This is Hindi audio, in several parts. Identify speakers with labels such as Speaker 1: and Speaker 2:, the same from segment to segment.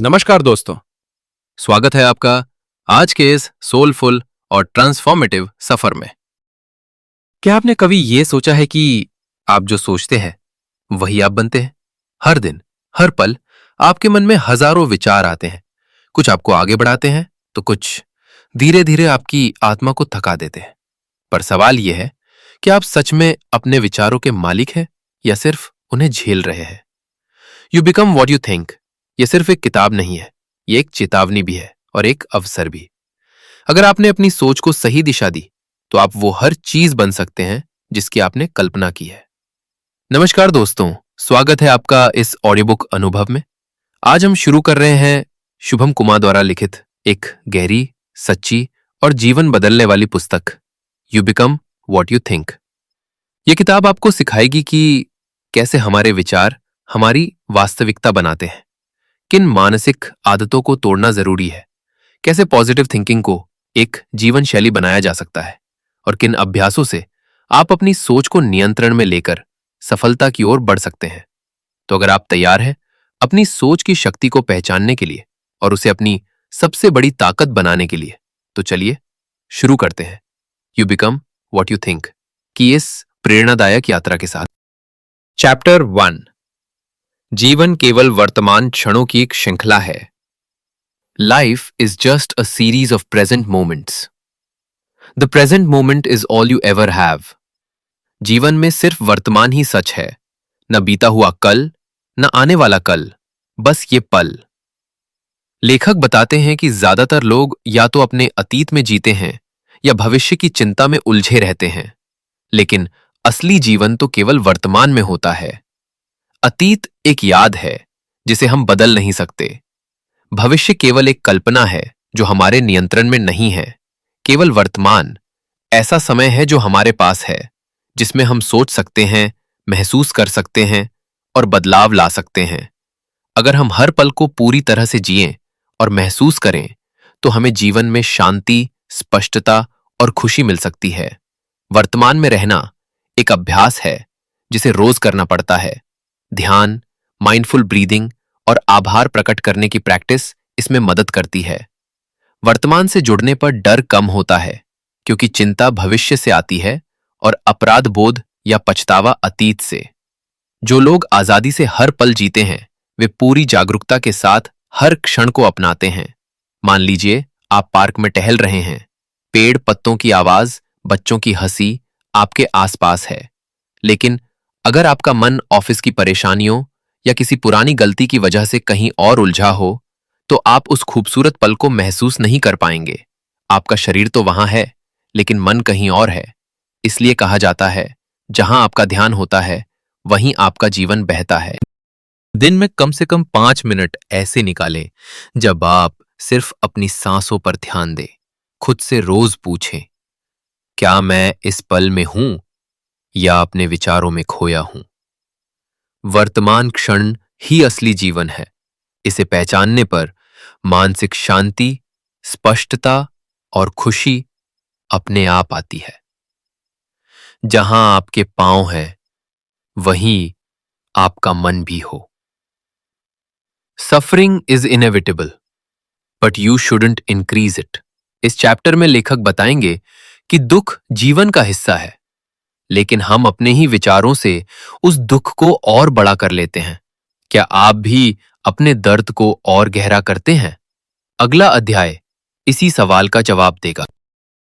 Speaker 1: नमस्कार दोस्तों, स्वागत है आपका आज के इस सोलफुल और ट्रांसफॉर्मेटिव सफर में। क्या आपने कभी ये सोचा है कि आप जो सोचते हैं वही आप बनते हैं? हर दिन, हर पल आपके मन में हजारों विचार आते हैं। कुछ आपको आगे बढ़ाते हैं तो कुछ धीरे धीरे आपकी आत्मा को थका देते हैं। पर सवाल यह है कि आप सच में अपने विचारों के मालिक हैं या सिर्फ उन्हें झेल रहे हैं? You become what you think ये सिर्फ एक किताब नहीं है, ये एक चेतावनी भी है और एक अवसर भी। अगर आपने अपनी सोच को सही दिशा दी तो आप वो हर चीज बन सकते हैं जिसकी आपने कल्पना की है। नमस्कार दोस्तों, स्वागत है आपका इस ऑडियो बुक अनुभव में। आज हम शुरू कर रहे हैं शुभम कुमार द्वारा लिखित एक गहरी, सच्ची और जीवन बदलने वाली पुस्तक, you become what you think. ये किताब आपको सिखाएगी कि कैसे हमारे विचार हमारी वास्तविकता बनाते हैं, किन मानसिक आदतों को तोड़ना जरूरी है, कैसे पॉजिटिव थिंकिंग को एक जीवन शैली बनाया जा सकता है और किन अभ्यासों से आप अपनी सोच को नियंत्रण में लेकर सफलता की ओर बढ़ सकते हैं। तो अगर आप तैयार हैं अपनी सोच की शक्ति को पहचानने के लिए और उसे अपनी सबसे बड़ी ताकत बनाने के लिए, तो चलिए शुरू करते हैं you become what you think की इस प्रेरणादायक यात्रा के साथ। चैप्टर 1, जीवन केवल वर्तमान क्षणों की एक श्रृंखला है। Life is just a series of present moments. The present moment is all you ever have. जीवन में सिर्फ वर्तमान ही सच है, न बीता हुआ कल, न आने वाला कल, बस ये पल। लेखक बताते हैं कि ज्यादातर लोग या तो अपने अतीत में जीते हैं या भविष्य की चिंता में उलझे रहते हैं, लेकिन असली जीवन तो केवल वर्तमान में होता है। अतीत एक याद है जिसे हम बदल नहीं सकते। भविष्य केवल एक कल्पना है जो हमारे नियंत्रण में नहीं है। केवल वर्तमान ऐसा समय है जो हमारे पास है, जिसमें हम सोच सकते हैं, महसूस कर सकते हैं और बदलाव ला सकते हैं। अगर हम हर पल को पूरी तरह से जिएं और महसूस करें तो हमें जीवन में शांति, स्पष्टता और खुशी मिल सकती है। वर्तमान में रहना एक अभ्यास है जिसे रोज करना पड़ता है। ध्यान, माइंडफुल ब्रीदिंग और आभार प्रकट करने की प्रैक्टिस इसमें मदद करती है। वर्तमान से जुड़ने पर डर कम होता है क्योंकि चिंता भविष्य से आती है और अपराध बोध या पछतावा अतीत से। जो लोग आजादी से हर पल जीते हैं वे पूरी जागरूकता के साथ हर क्षण को अपनाते हैं। मान लीजिए आप पार्क में टहल रहे हैं, पेड़ पत्तों की आवाज, बच्चों की हंसी आपके आसपास है, लेकिन अगर आपका मन ऑफिस की परेशानियों या किसी पुरानी गलती की वजह से कहीं और उलझा हो तो आप उस खूबसूरत पल को महसूस नहीं कर पाएंगे। आपका शरीर तो वहां है लेकिन मन कहीं और है। इसलिए कहा जाता है, जहां आपका ध्यान होता है वहीं आपका जीवन बहता है। दिन में कम से कम 5 मिनट ऐसे निकालें जब आप सिर्फ अपनी सांसों पर ध्यान दें। खुद से रोज पूछें, क्या मैं इस पल में हूं या अपने विचारों में खोया हूं? वर्तमान क्षण ही असली जीवन है। इसे पहचानने पर मानसिक शांति, स्पष्टता और खुशी अपने आप आती है। जहां आपके पांव हैं वहीं आपका मन भी हो। Suffering is inevitable but you shouldn't increase it. इस चैप्टर में लेखक बताएंगे कि दुख जीवन का हिस्सा है, लेकिन हम अपने ही विचारों से उस दुख को और बड़ा कर लेते हैं। क्या आप भी अपने दर्द को और गहरा करते हैं? अगला अध्याय इसी सवाल का जवाब देगा।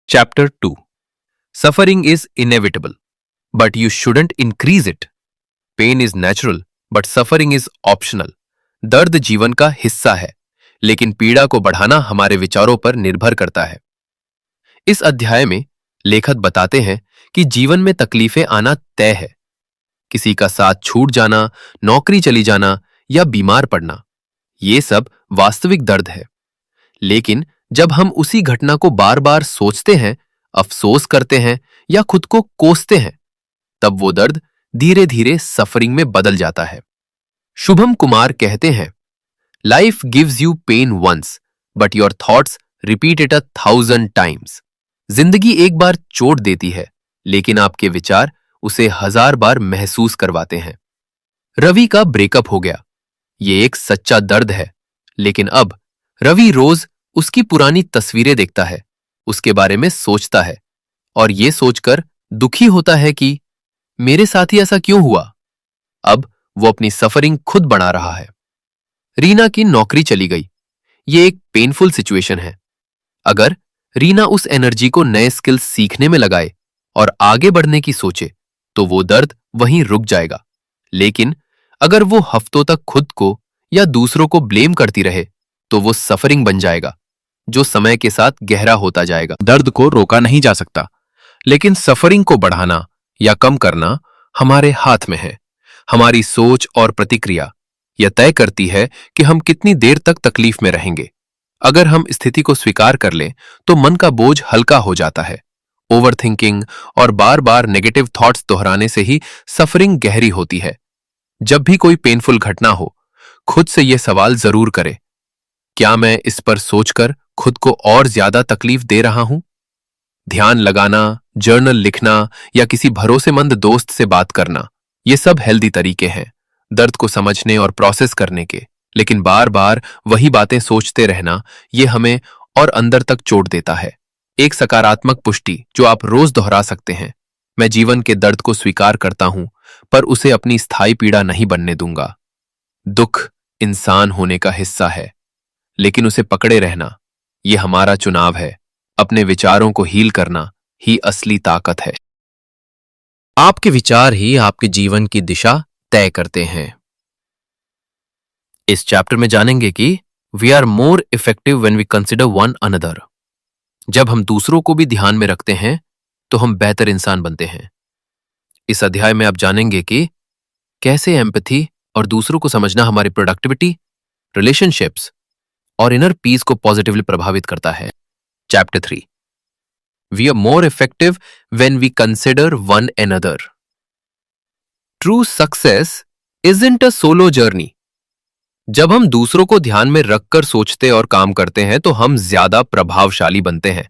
Speaker 1: Chapter 2, suffering is inevitable but you shouldn't increase it. Pain is natural but suffering is optional. दर्द जीवन का हिस्सा है, लेकिन पीड़ा को बढ़ाना हमारे विचारों पर निर्भर करता है। इस अध्याय में लेखक बताते हैं कि जीवन में तकलीफें आना तय है। किसी का साथ छूट जाना, नौकरी चली जाना या बीमार पड़ना, ये सब वास्तविक दर्द है। लेकिन जब हम उसी घटना को बार बार सोचते हैं, अफसोस करते हैं या खुद को कोसते हैं, तब वो दर्द धीरे धीरे सफरिंग में बदल जाता है। शुभम कुमार कहते हैं, life gives you pain once but your thoughts repeat it 1000 times. जिंदगी एक बार चोट देती है, लेकिन आपके विचार उसे 1000 बार महसूस करवाते हैं। रवि का ब्रेकअप हो गया। ये एक सच्चा दर्द है, लेकिन अब रवि रोज उसकी पुरानी तस्वीरें देखता है, उसके बारे में सोचता है और ये सोचकर दुखी होता है कि मेरे साथ ही ऐसा क्यों हुआ। अब वो अपनी सफरिंग खुद बना रहा है। रीना की नौकरी चली गई। ये एक पेनफुल सिचुएशन है। अगर रीना उस एनर्जी को नए स्किल्स सीखने में लगाए और आगे बढ़ने की सोचे तो वो दर्द वहीं रुक जाएगा। लेकिन अगर वो हफ्तों तक खुद को या दूसरों को ब्लेम करती रहे तो वो सफरिंग बन जाएगा, जो समय के साथ गहरा होता जाएगा। दर्द को रोका नहीं जा सकता, लेकिन सफरिंग को बढ़ाना या कम करना हमारे हाथ में है। हमारी सोच और प्रतिक्रिया यह तय करती है कि हम कितनी देर तक तकलीफ में रहेंगे। अगर हम स्थिति को स्वीकार कर लें तो मन का बोझ हल्का हो जाता है। ओवरथिंकिंग और बार बार नेगेटिव थॉट्स दोहराने से ही सफरिंग गहरी होती है। जब भी कोई पेनफुल घटना हो, खुद से यह सवाल जरूर करें, क्या मैं इस पर सोचकर खुद को और ज्यादा तकलीफ दे रहा हूं? ध्यान लगाना, जर्नल लिखना या किसी भरोसेमंद दोस्त से बात करना, ये सब हेल्दी तरीके हैं दर्द को समझने और प्रोसेस करने के। लेकिन बार बार वही बातें सोचते रहना, ये हमें और अंदर तक चोट देता है। एक सकारात्मक पुष्टि जो आप रोज दोहरा सकते हैं, मैं जीवन के दर्द को स्वीकार करता हूं पर उसे अपनी स्थायी पीड़ा नहीं बनने दूंगा। दुख इंसान होने का हिस्सा है, लेकिन उसे पकड़े रहना ये हमारा चुनाव है। अपने विचारों को हील करना ही असली ताकत है। आपके विचार ही आपके जीवन की दिशा तय करते हैं। इस चैप्टर में जानेंगे कि we are more effective when we consider one another. जब हम दूसरों को भी ध्यान में रखते हैं तो हम बेहतर इंसान बनते हैं। इस अध्याय में आप जानेंगे कि कैसे एम्पैथी और दूसरों को समझना हमारी प्रोडक्टिविटी, रिलेशनशिप्स और इनर पीस को पॉजिटिवली प्रभावित करता है। Chapter 3, we are more effective when we consider one another. True success isn't a solo journey. जब हम दूसरों को ध्यान में रखकर सोचते और काम करते हैं तो हम ज्यादा प्रभावशाली बनते हैं।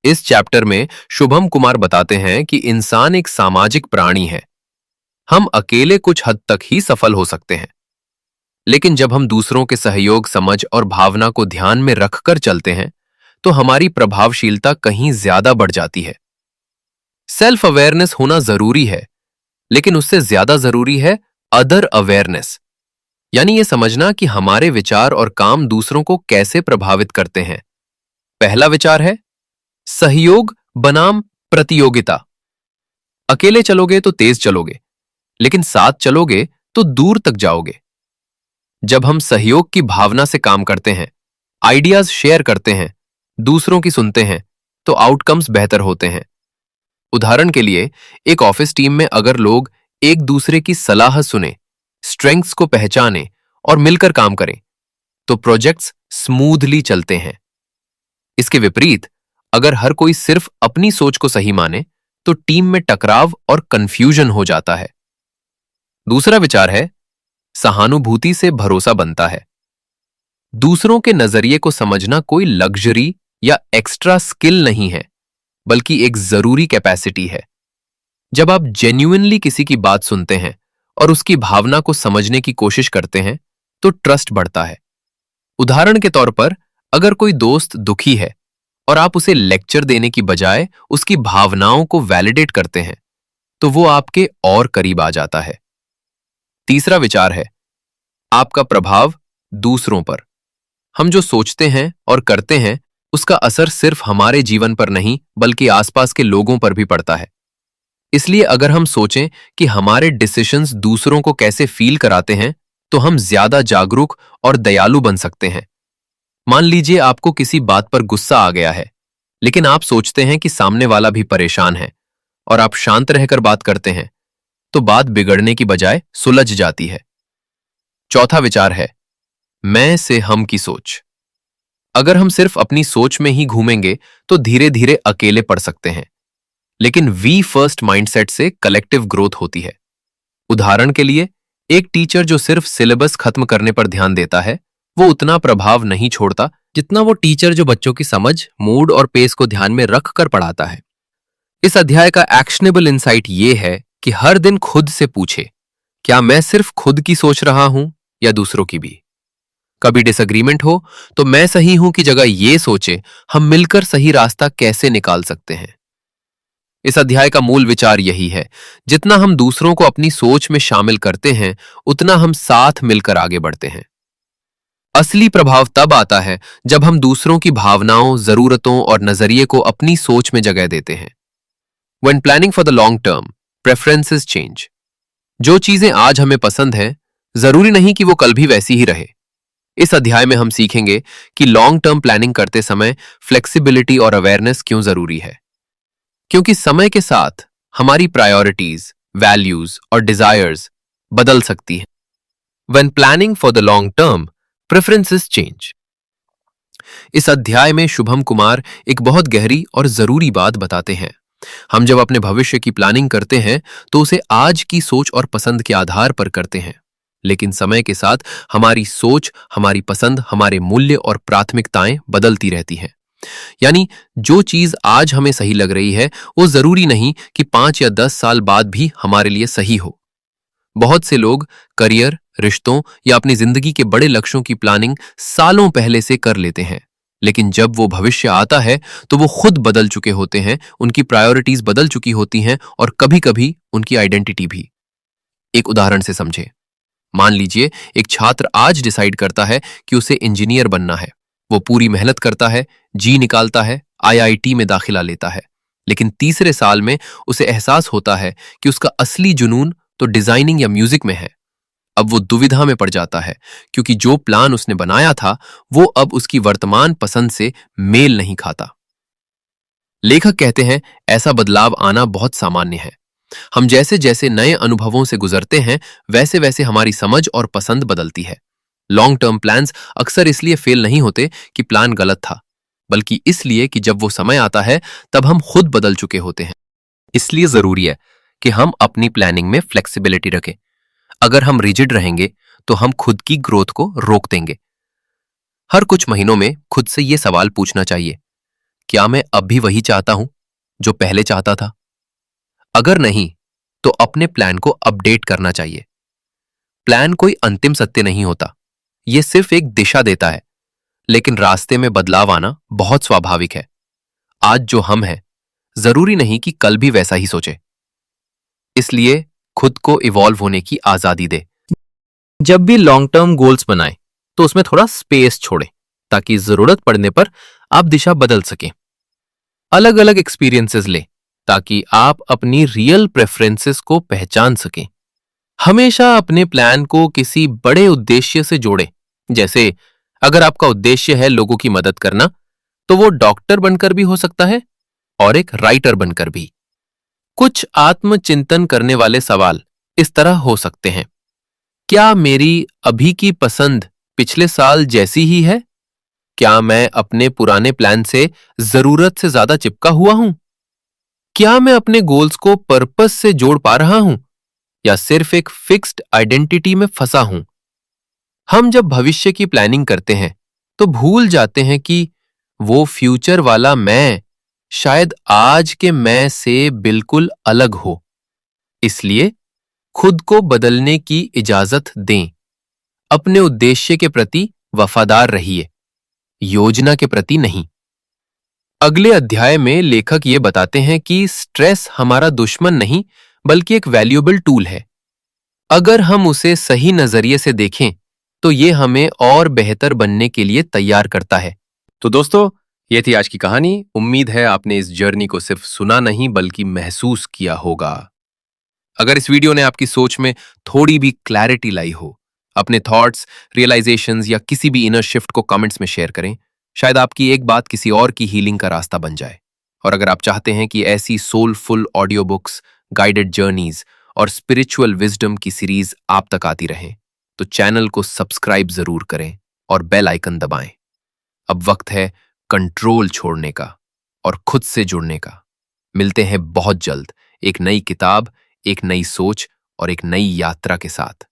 Speaker 1: इस चैप्टर में शुभम कुमार बताते हैं कि इंसान एक सामाजिक प्राणी है। हम अकेले कुछ हद तक ही सफल हो सकते हैं, लेकिन जब हम दूसरों के सहयोग, समझ और भावना को ध्यान में रखकर चलते हैं तो हमारी प्रभावशीलता कहीं ज्यादा बढ़ जाती है। सेल्फ अवेयरनेस होना जरूरी है, लेकिन उससे ज्यादा जरूरी है अदर अवेयरनेस, यानी यह समझना कि हमारे विचार और काम दूसरों को कैसे प्रभावित करते हैं। पहला विचार है सहयोग बनाम प्रतियोगिता। अकेले चलोगे तो तेज चलोगे, लेकिन साथ चलोगे तो दूर तक जाओगे। जब हम सहयोग की भावना से काम करते हैं, आइडियाज शेयर करते हैं, दूसरों की सुनते हैं, तो आउटकम्स बेहतर होते हैं। उदाहरण के लिए, एक ऑफिस टीम में अगर लोग एक दूसरे की सलाह सुने, स्ट्रेंथ्स को पहचाने और मिलकर काम करें तो प्रोजेक्ट्स स्मूथली चलते हैं। इसके विपरीत, अगर हर कोई सिर्फ अपनी सोच को सही माने तो टीम में टकराव और कंफ्यूजन हो जाता है। दूसरा विचार है सहानुभूति से भरोसा बनता है। दूसरों के नजरिए को समझना कोई लग्जरी या एक्स्ट्रा स्किल नहीं है, बल्कि एक जरूरी कैपेसिटी है। जब आप जेन्युइनली किसी की बात सुनते हैं और उसकी भावना को समझने की कोशिश करते हैं तो ट्रस्ट बढ़ता है। उदाहरण के तौर पर, अगर कोई दोस्त दुखी है और आप उसे लेक्चर देने की बजाय उसकी भावनाओं को वैलिडेट करते हैं तो वो आपके और करीब आ जाता है। तीसरा विचार है आपका प्रभाव दूसरों पर। हम जो सोचते हैं और करते हैं उसका असर सिर्फ हमारे जीवन पर नहीं बल्कि आसपास के लोगों पर भी पड़ता है। इसलिए अगर हम सोचें कि हमारे डिसीजंस दूसरों को कैसे फील कराते हैं तो हम ज्यादा जागरूक और दयालु बन सकते हैं। मान लीजिए आपको किसी बात पर गुस्सा आ गया है, लेकिन आप सोचते हैं कि सामने वाला भी परेशान है और आप शांत रहकर बात करते हैं तो बात बिगड़ने की बजाय सुलझ जाती है। चौथा विचार है मैं से हम की सोच। अगर हम सिर्फ अपनी सोच में ही घूमेंगे तो धीरे धीरे अकेले पड़ सकते हैं, लेकिन वी फर्स्ट माइंडसेट से कलेक्टिव ग्रोथ होती है। उदाहरण के लिए, एक टीचर जो सिर्फ सिलेबस खत्म करने पर ध्यान देता है वो उतना प्रभाव नहीं छोड़ता जितना वो टीचर जो बच्चों की समझ, मूड और पेस को ध्यान में रख कर पढ़ाता है। इस अध्याय का एक्शनेबल इंसाइट ये है कि हर दिन खुद से पूछे, क्या मैं सिर्फ खुद की सोच रहा हूं या दूसरों की भी? कभी डिसएग्रीमेंट हो तो मैं सही हूं की जगह ये सोचे हम मिलकर सही रास्ता कैसे निकाल सकते हैं। इस अध्याय का मूल विचार यही है, जितना हम दूसरों को अपनी सोच में शामिल करते हैं उतना हम साथ मिलकर आगे बढ़ते हैं। असली प्रभाव तब आता है जब हम दूसरों की भावनाओं, जरूरतों और नजरिए को अपनी सोच में जगह देते हैं। When planning for the long term, preferences change. जो चीजें आज हमें पसंद है जरूरी नहीं कि वो कल भी वैसी ही रहे। इस अध्याय में हम सीखेंगे कि लॉन्ग टर्म प्लानिंग करते समय फ्लेक्सिबिलिटी और अवेयरनेस क्यों जरूरी है, क्योंकि समय के साथ हमारी प्रायोरिटीज, वैल्यूज और डिजायर्स बदल सकती हैं। When planning for the long term, preferences change. इस अध्याय में शुभम कुमार एक बहुत गहरी और जरूरी बात बताते हैं। हम जब अपने भविष्य की प्लानिंग करते हैं तो उसे आज की सोच और पसंद के आधार पर करते हैं, लेकिन समय के साथ हमारी सोच, हमारी पसंद, हमारे मूल्य और प्राथमिकताएं बदलती रहती हैं। यानी जो चीज आज हमें सही लग रही है वो जरूरी नहीं कि 5 या 10 साल बाद भी हमारे लिए सही हो। बहुत से लोग करियर, रिश्तों या अपनी जिंदगी के बड़े लक्ष्यों की प्लानिंग सालों पहले से कर लेते हैं, लेकिन जब वो भविष्य आता है तो वो खुद बदल चुके होते हैं, उनकी प्रायोरिटीज बदल चुकी होती हैं और कभी-कभी उनकी आइडेंटिटी भी। एक उदाहरण से समझे। मान लीजिए एक छात्र आज डिसाइड करता है कि उसे इंजीनियर बनना है। वो पूरी मेहनत करता है, जी निकालता है, आईआईटी में दाखिला लेता है, लेकिन तीसरे साल में उसे एहसास होता है कि उसका असली जुनून तो डिजाइनिंग या म्यूजिक में है। अब वो दुविधा में पड़ जाता है, क्योंकि जो प्लान उसने बनाया था वो अब उसकी वर्तमान पसंद से मेल नहीं खाता। लेखक कहते हैं ऐसा बदलाव आना बहुत सामान्य है। हम जैसे जैसे नए अनुभवों से गुजरते हैं वैसे वैसे हमारी समझ और पसंद बदलती है। लॉन्ग टर्म प्लान्स अक्सर इसलिए फेल नहीं होते कि प्लान गलत था, बल्कि इसलिए कि जब वो समय आता है तब हम खुद बदल चुके होते हैं। इसलिए जरूरी है कि हम अपनी प्लानिंग में फ्लेक्सिबिलिटी रखें। अगर हम रिजिड रहेंगे तो हम खुद की ग्रोथ को रोक देंगे। हर कुछ महीनों में खुद से यह सवाल पूछना चाहिए, क्या मैं अब भी वही चाहता हूं जो पहले चाहता था? अगर नहीं तो अपने प्लान को अपडेट करना चाहिए। प्लान कोई अंतिम सत्य नहीं होता, यह सिर्फ एक दिशा देता है, लेकिन रास्ते में बदलाव आना बहुत स्वाभाविक है। आज जो हम हैं जरूरी नहीं कि कल भी वैसा ही सोचे। इसलिए खुद को इवॉल्व होने की आजादी दे। जब भी लॉन्ग टर्म गोल्स बनाएं तो उसमें थोड़ा स्पेस छोड़ें ताकि जरूरत पड़ने पर आप दिशा बदल सकें। अलग अलग एक्सपीरियंसेस लें ताकि आप अपनी रियल प्रेफरेंसेस को पहचान सकें। हमेशा अपने प्लान को किसी बड़े उद्देश्य से जोड़ें। जैसे अगर आपका उद्देश्य है लोगों की मदद करना तो वो डॉक्टर बनकर भी हो सकता है और एक राइटर बनकर भी। कुछ आत्मचिंतन करने वाले सवाल इस तरह हो सकते हैं, क्या मेरी अभी की पसंद पिछले साल जैसी ही है? क्या मैं अपने पुराने प्लान से जरूरत से ज्यादा चिपका हुआ हूं? क्या मैं अपने गोल्स को पर्पस से जोड़ पा रहा हूं या सिर्फ एक फिक्स्ड आइडेंटिटी में फंसा हूं? हम जब भविष्य की प्लानिंग करते हैं तो भूल जाते हैं कि वो फ्यूचर वाला मैं शायद आज के मैं से बिल्कुल अलग हो। इसलिए खुद को बदलने की इजाजत दें। अपने उद्देश्य के प्रति वफादार रहिए, योजना के प्रति नहीं। अगले अध्याय में लेखक ये बताते हैं कि स्ट्रेस हमारा दुश्मन नहीं बल्कि एक वैल्यूएबल टूल है। अगर हम उसे सही नजरिए से देखें तो ये हमें और बेहतर बनने के लिए तैयार करता है। तो दोस्तों, ये थी आज की कहानी। उम्मीद है आपने इस जर्नी को सिर्फ सुना नहीं बल्कि महसूस किया होगा। अगर इस वीडियो ने आपकी सोच में थोड़ी भी क्लैरिटी लाई हो, अपने थॉट्स, रियलाइजेशंस या किसी भी इनर शिफ्ट को कमेंट्स में शेयर करें। शायद आपकी एक बात किसी और की हीलिंग का रास्ता बन जाए। और अगर आप चाहते हैं कि ऐसी soulful audio books, guided journeys और स्पिरिचुअल विजडम की सीरीज आप तक आती रहे तो चैनल को सब्सक्राइब जरूर करें और बेल आइकन दबाएं। अब वक्त है कंट्रोल छोड़ने का और खुद से जुड़ने का। मिलते हैं बहुत जल्द एक नई किताब, एक नई सोच और एक नई यात्रा के साथ।